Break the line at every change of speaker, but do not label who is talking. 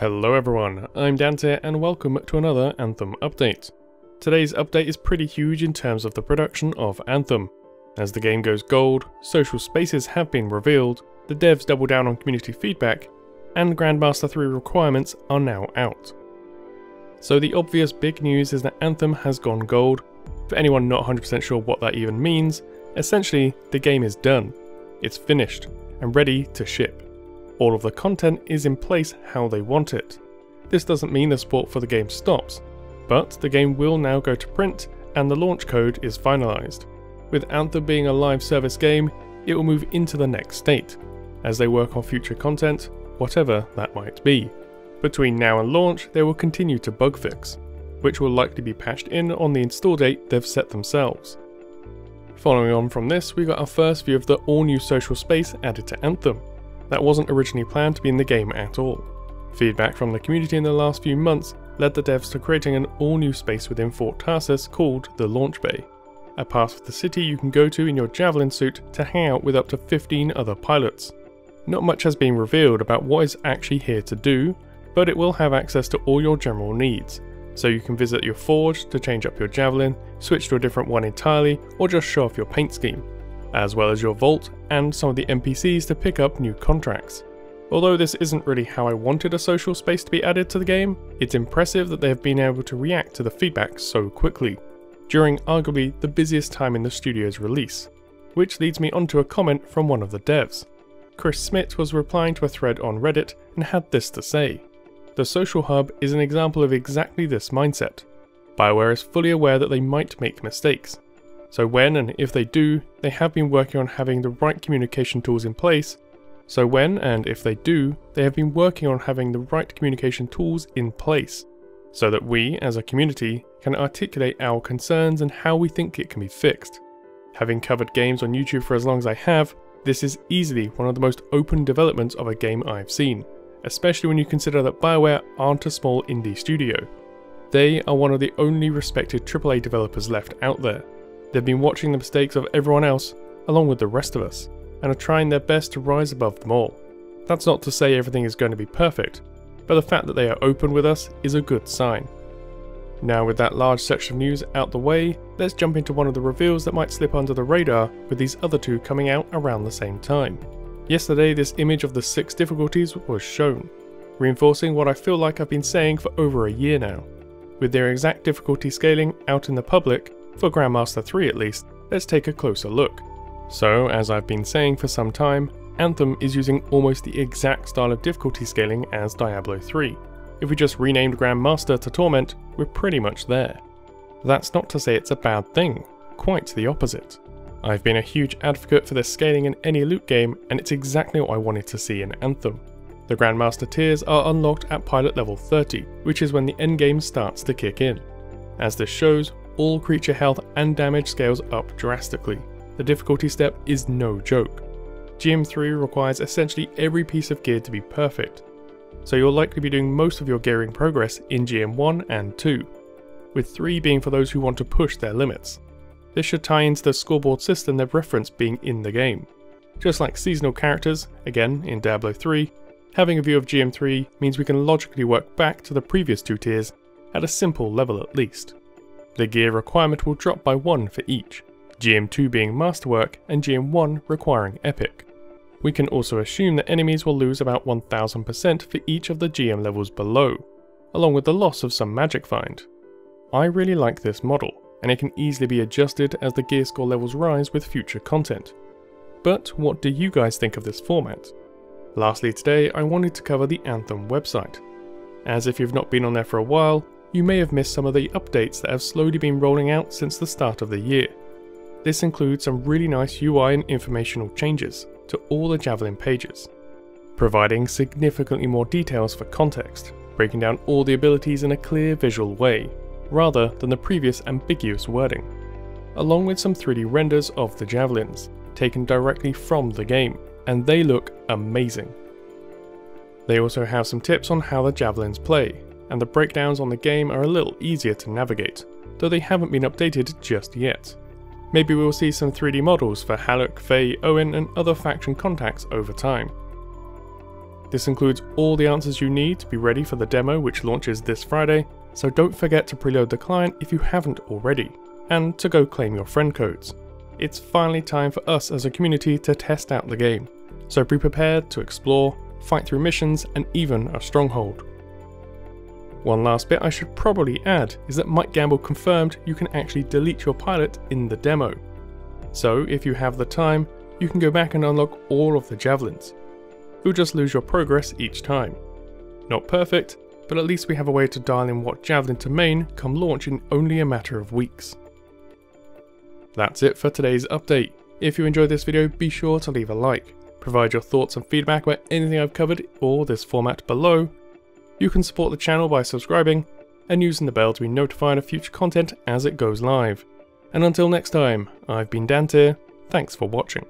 Hello everyone, I'm Dante and welcome to another Anthem update. Today's update is pretty huge in terms of the production of Anthem. As the game goes gold, SocialSpaces have been revealed, the devs double down on community feedback, and Grandmaster 3 requirements are now out. So the obvious big news is that Anthem has gone gold. For anyone not 100% sure what that even means, essentially the game is done. It's finished and ready to ship. All of the content is in place how they want it. This doesn't mean the support for the game stops, but the game will now go to print and the launch code is finalized. With Anthem being a live service game, it will move into the next state, as they work on future content, whatever that might be. Between now and launch, they will continue to bug fix, which will likely be patched in on the install date they've set themselves. Following on from this, we got our first view of the all-new social space added to Anthem. That wasn't originally planned to be in the game at all. Feedback from the community in the last few months led the devs to creating an all-new space within Fort Tarsus called the Launch Bay, a part of the city you can go to in your Javelin suit to hang out with up to 15 other pilots. Not much has been revealed about what is actually here to do, but it will have access to all your general needs, so you can visit your forge to change up your Javelin, switch to a different one entirely, or just show off your paint scheme, as well as your vault and some of the NPCs to pick up new contracts. Although this isn't really how I wanted a social space to be added to the game, it's impressive that they have been able to react to the feedback so quickly, during arguably the busiest time in the studio's release. Which leads me onto a comment from one of the devs. Chris Smith was replying to a thread on Reddit and had this to say: "The social hub is an example of exactly this mindset. Bioware is fully aware that they might make mistakes. So when and if they do, they have been working on having the right communication tools in place. So when and if they do, they have been working on having the right communication tools in place, so that we, as a community, can articulate our concerns and how we think it can be fixed. Having covered games on YouTube for as long as I have, this is easily one of the most open developments of a game I've seen, especially when you consider that BioWare aren't a small indie studio. They are one of the only respected AAA developers left out there. They've been watching the mistakes of everyone else, along with the rest of us, and are trying their best to rise above them all. That's not to say everything is going to be perfect, but the fact that they are open with us is a good sign." Now with that large section of news out the way, let's jump into one of the reveals that might slip under the radar, with these other two coming out around the same time. Yesterday, this image of the 6 difficulties was shown, reinforcing what I feel like I've been saying for over a year now. With their exact difficulty scaling out in the public, for Grandmaster 3 at least, let's take a closer look. So, as I've been saying for some time, Anthem is using almost the exact style of difficulty scaling as Diablo 3. If we just renamed Grandmaster to Torment, we're pretty much there. That's not to say it's a bad thing, quite the opposite. I've been a huge advocate for this scaling in any loot game, and it's exactly what I wanted to see in Anthem. The Grandmaster tiers are unlocked at pilot level 30, which is when the endgame starts to kick in. As this shows, all creature health and damage scales up drastically. The difficulty step is no joke. GM3 requires essentially every piece of gear to be perfect, so you'll likely be doing most of your gearing progress in GM1 and 2, with 3 being for those who want to push their limits. This should tie into the scoreboard system they've referenced being in the game. Just like seasonal characters, again in Diablo 3, having a view of GM3 means we can logically work back to the previous 2 tiers at a simple level at least. The gear requirement will drop by 1 for each, GM2 being Masterwork and GM1 requiring Epic. We can also assume that enemies will lose about 1000% for each of the GM levels below, along with the loss of some magic find. I really like this model, and it can easily be adjusted as the gear score levels rise with future content. But what do you guys think of this format? Lastly today, I wanted to cover the Anthem website, as if you've not been on there for a while, you may have missed some of the updates that have slowly been rolling out since the start of the year. This includes some really nice UI and informational changes to all the Javelin pages, providing significantly more details for context, breaking down all the abilities in a clear visual way, rather than the previous ambiguous wording, along with some 3D renders of the Javelins, taken directly from the game, and they look amazing. They also have some tips on how the Javelins play, and the breakdowns on the game are a little easier to navigate, though they haven't been updated just yet. Maybe we'll see some 3D models for Haluk, Faye, Owen and other faction contacts over time. This includes all the answers you need to be ready for the demo which launches this Friday, so don't forget to preload the client if you haven't already, and to go claim your friend codes. It's finally time for us as a community to test out the game, so be prepared to explore, fight through missions, and even a stronghold. One last bit I should probably add is that Mike Gamble confirmed you can actually delete your pilot in the demo. So if you have the time, you can go back and unlock all of the javelins. You'll just lose your progress each time. Not perfect, but at least we have a way to dial in what javelin to main come launch in only a matter of weeks. That's it for today's update. If you enjoyed this video, be sure to leave a like. Provide your thoughts and feedback about anything I've covered or this format below. You can support the channel by subscribing and using the bell to be notified of future content as it goes live. And until next time, I've been Dante, thanks for watching.